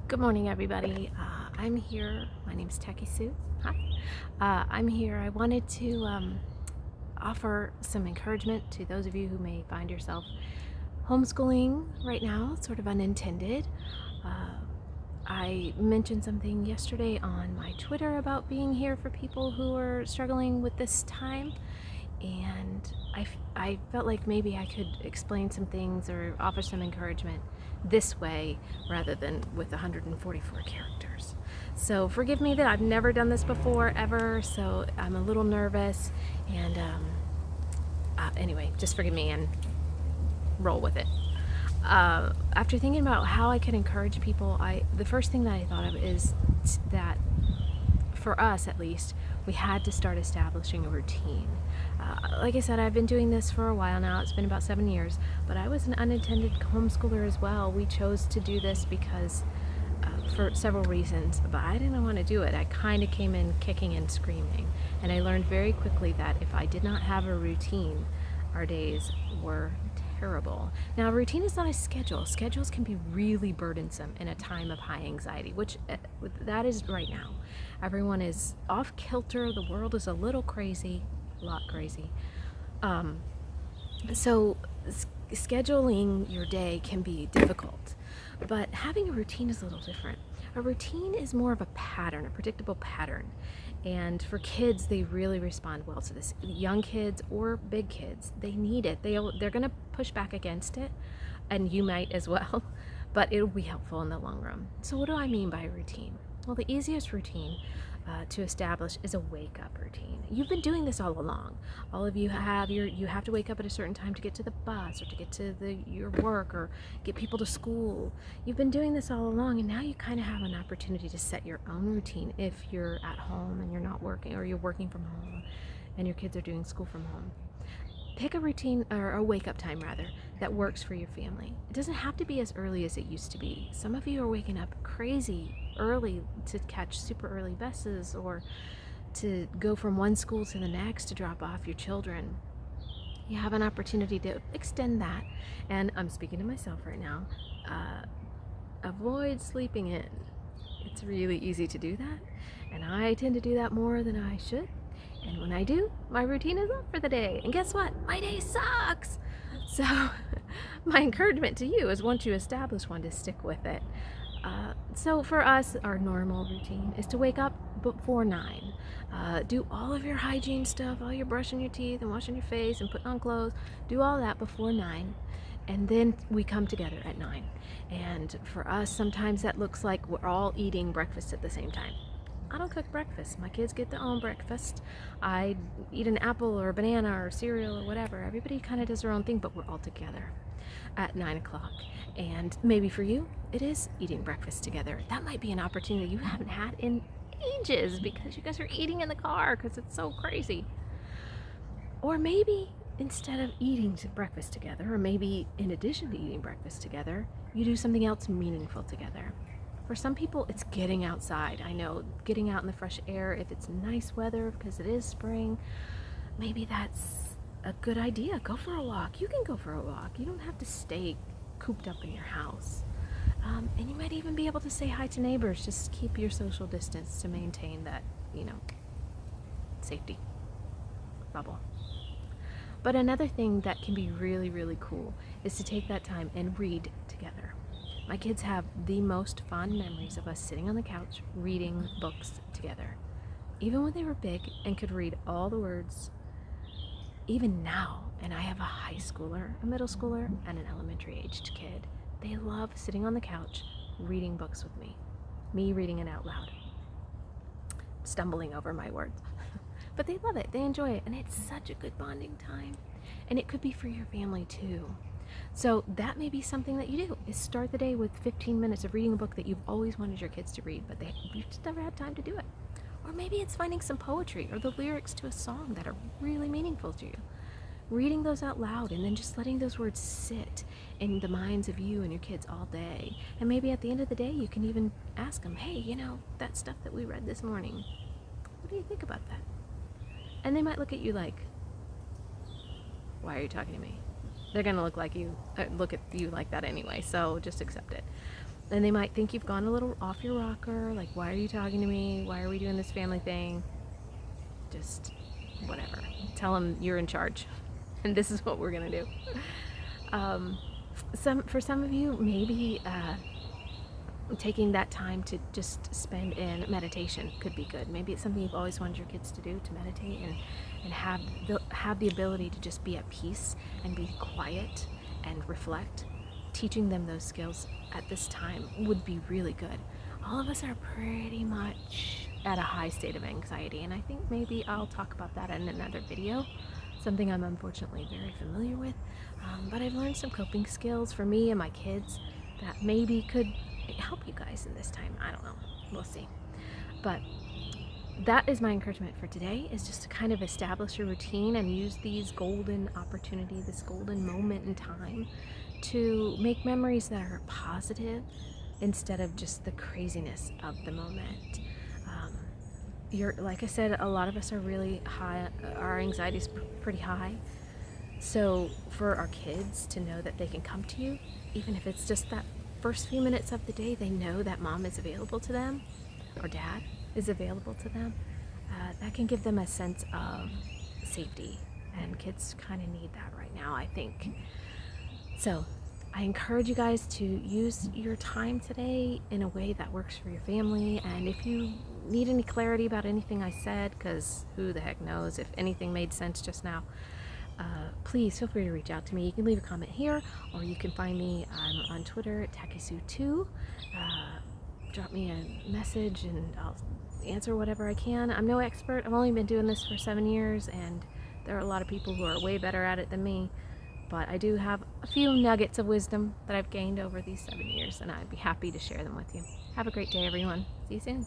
Good morning, everybody. I'm here. My name's Techie Sue. Hi. I'm here. I wanted to offer some encouragement to those of you who may find yourself homeschooling right now, sort of unintended. Uh, I mentioned something yesterday on my Twitter about being here for people who are struggling with this time, and I felt like maybe I could explain some things or offer some encouragement this way rather than with 144 characters. So forgive me that I've never done this before ever, so I'm a little nervous, and anyway, just forgive me and roll with it. After thinking about how I can encourage people, the first thing that I thought of is that for us at least, we had to start establishing a routine. Like I said, I've been doing this for a while now. It's been about 7 years, but I was an unintended homeschooler as well. We chose to do this because for several reasons, but I didn't want to do it. I kind of came in kicking and screaming, and I learned very quickly that if I did not have a routine, our days were terrible. Now, a routine is not a schedule. Schedules can be really burdensome in a time of high anxiety, which that is right now. Everyone is off kilter. The world is a little crazy, a lot crazy. So scheduling your day can be difficult, but having a routine is a little different. A routine is more of a pattern, a predictable pattern. And for kids, they really respond well to this. Young kids or big kids, they need it. They're going to push back against it, and you might as well, but it'll be helpful in the long run. So what do I mean by routine? Well, the easiest routine to establish is a wake-up routine. You've been doing this all along. All of you have you have to wake up at a certain time to get to the bus or to get to your work or get people to school. You've been doing this all along, and now you kind of have an opportunity to set your own routine if you're at home and you're not working, or you're working from home and your kids are doing school from home. Pick a routine, or a wake-up time rather, that works for your family. It doesn't have to be as early as it used to be. Some of you are waking up crazy early to catch super early buses or to go from one school to the next to drop off your children. You have an opportunity to extend that, and I'm speaking to myself right now. Avoid sleeping in. It's really easy to do that, and I tend to do that more than I should. And when I do, my routine is up for the day. And guess what? My day sucks. So my encouragement to you is, once you establish one, to stick with it. So for us, our normal routine is to wake up before 9. Do all of your hygiene stuff, all your brushing your teeth and washing your face and putting on clothes. Do all that before 9. And then we come together at 9. And for us, sometimes that looks like we're all eating breakfast at the same time. I don't cook breakfast. My kids get their own breakfast. I eat an apple or a banana or cereal or whatever. Everybody kind of does their own thing, but we're all together at 9 o'clock. And maybe for you, it is eating breakfast together. That might be an opportunity you haven't had in ages because you guys are eating in the car because it's so crazy. Or maybe instead of eating breakfast together, or maybe in addition to eating breakfast together, you do something else meaningful together. For some people, it's getting outside. I know, getting out in the fresh air, if it's nice weather because it is spring, maybe that's a good idea. Go for a walk. You can go for a walk. You don't have to stay cooped up in your house. And you might even be able to say hi to neighbors. Just keep your social distance to maintain that, safety bubble. But another thing that can be really, really cool is to take that time and read together. My kids have the most fond memories of us sitting on the couch reading books together. Even when they were big and could read all the words, even now, and I have a high schooler, a middle schooler, and an elementary aged kid, they love sitting on the couch reading books with me reading it out loud, stumbling over my words. But they love it, they enjoy it, and it's such a good bonding time. And it could be for your family too. So that may be something that you do, is start the day with 15 minutes of reading a book that you've always wanted your kids to read, but you've just never had time to do it. Or maybe it's finding some poetry or the lyrics to a song that are really meaningful to you. Reading those out loud and then just letting those words sit in the minds of you and your kids all day. And maybe at the end of the day, you can even ask them, hey, that stuff that we read this morning, what do you think about that? And they might look at you like, why are you talking to me? They're going to look at you like that anyway, so just accept it. And they might think you've gone a little off your rocker, like, why are you talking to me? Why are we doing this family thing? Just whatever. Tell them you're in charge and this is what we're gonna do. For some of you, maybe taking that time to just spend in meditation could be good. Maybe it's something you've always wanted your kids to do, to meditate and have the ability to just be at peace and be quiet and reflect. Teaching them those skills at this time would be really good. All of us are pretty much at a high state of anxiety, and I think maybe I'll talk about that in another video, something I'm unfortunately very familiar with, but I've learned some coping skills for me and my kids that maybe could help you guys in this time. I don't know, we'll see. But that is my encouragement for today, is just to kind of establish a routine and use these golden opportunity, this golden moment in time, to make memories that are positive instead of just the craziness of the moment. Like I said, a lot of us are really high, our anxiety is pretty high. So for our kids to know that they can come to you, even if it's just that first few minutes of the day, they know that mom is available to them or dad is available to them, that can give them a sense of safety, and kids kind of need that right now, I think. So I encourage you guys to use your time today in a way that works for your family. And if you need any clarity about anything I said, because who the heck knows if anything made sense just now, please feel free to reach out to me. You can leave a comment here, or you can find me on Twitter at TakiSue2. Drop me a message and I'll answer whatever I can. I'm no expert. I've only been doing this for 7 years, and there are a lot of people who are way better at it than me. But I do have a few nuggets of wisdom that I've gained over these 7 years, and I'd be happy to share them with you. Have a great day, everyone. See you soon.